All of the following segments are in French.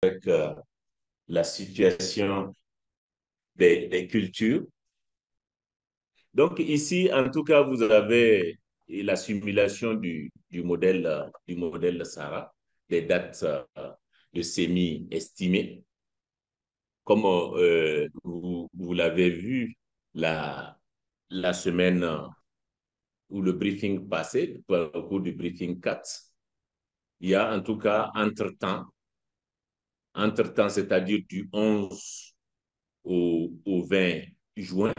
avec la situation des cultures. Donc ici, en tout cas, vous avez la simulation du modèle Sarah, des dates de sémi estimées. Comme vous l'avez vu la semaine ou le briefing passé, au cours du briefing 4, il y a en tout cas entre-temps, c'est-à-dire du 11 au 20 juin,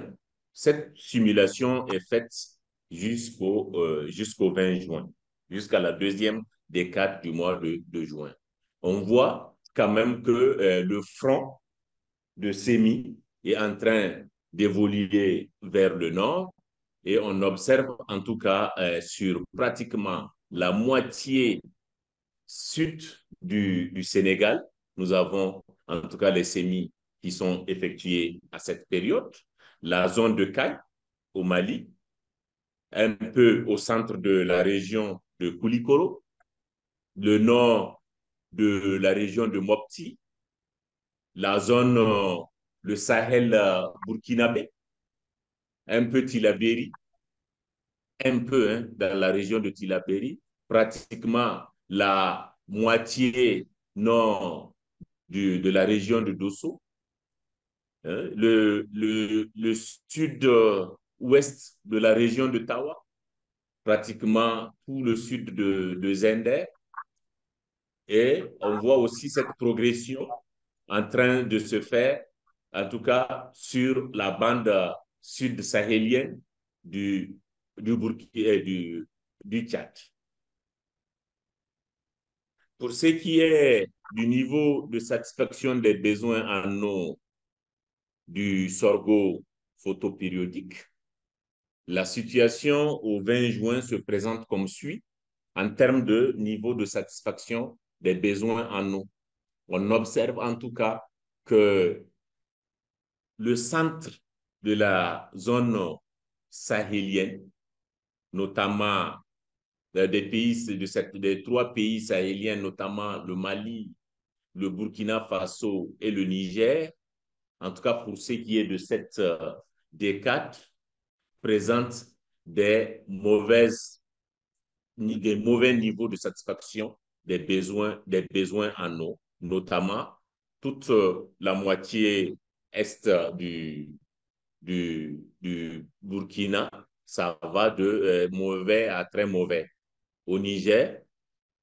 cette simulation est faite jusqu'au 20 juin, jusqu'à la deuxième décade du mois de juin. On voit quand même que le front de Sémi est en train d'évoluer vers le nord et on observe en tout cas sur pratiquement la moitié sud du Sénégal, nous avons en tout cas les sémis qui sont effectués à cette période, la zone de Caille au Mali, un peu au centre de la région de Koulikoro, le nord de la région de Mopti, la zone, le Sahel burkinabé, un peu Tilaberi, un peu dans la région de Tilaberi, pratiquement la moitié nord de la région de Dosso, hein, le sud-ouest de la région de Tawa, pratiquement tout le sud de Zender. Et on voit aussi cette progression en train de se faire, en tout cas sur la bande sud-sahélienne du Tchad. Pour ce qui est du niveau de satisfaction des besoins en eau du sorgho photopériodique, la situation au 20 juin se présente comme suit en termes de niveau de satisfaction des besoins en eau. On observe en tout cas que le centre de la zone sahélienne, notamment des trois pays sahéliens, notamment le Mali, le Burkina Faso et le Niger, en tout cas pour ce qui est de cette décade, présente des mauvais niveaux de satisfaction des besoins en eau, notamment toute la moitié est du Burkina, ça va de mauvais à très mauvais. Au Niger,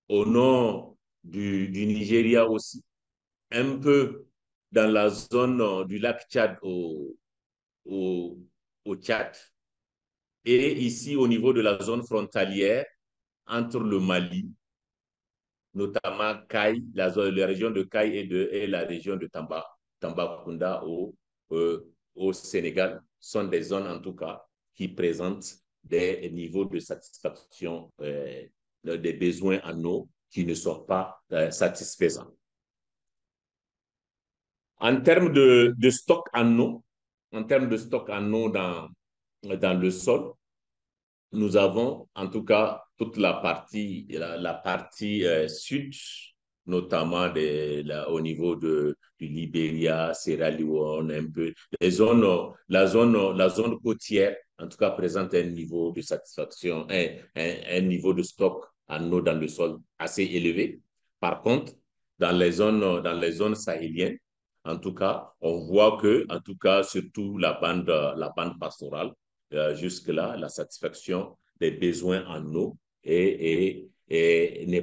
au nord du Nigeria aussi, un peu dans la zone du lac Tchad au, au Tchad, et ici au niveau de la zone frontalière entre le Mali, notamment Caille, la région de Caille et la région de Tambacounda au Sénégal, sont des zones en tout cas qui présentent des niveaux de satisfaction des besoins en eau qui ne sont pas satisfaisants. En termes de stock en eau, en termes de stock en eau dans le sol, nous avons en tout cas toute la partie sud, notamment au niveau du Libéria, Sierra Leone, un peu. La zone côtière, en tout cas, présente un niveau de satisfaction, un niveau de stock en eau dans le sol assez élevé. Par contre, dans les zones sahéliennes, en tout cas, on voit que, en tout cas, surtout la bande pastorale, jusque-là, la satisfaction des besoins en eau n'est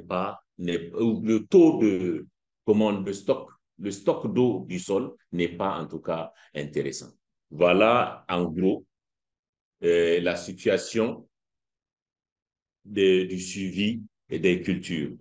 pas, le taux de commande de stock, le stock d'eau du sol n'est pas en tout cas intéressant. Voilà en gros la situation du suivi des cultures.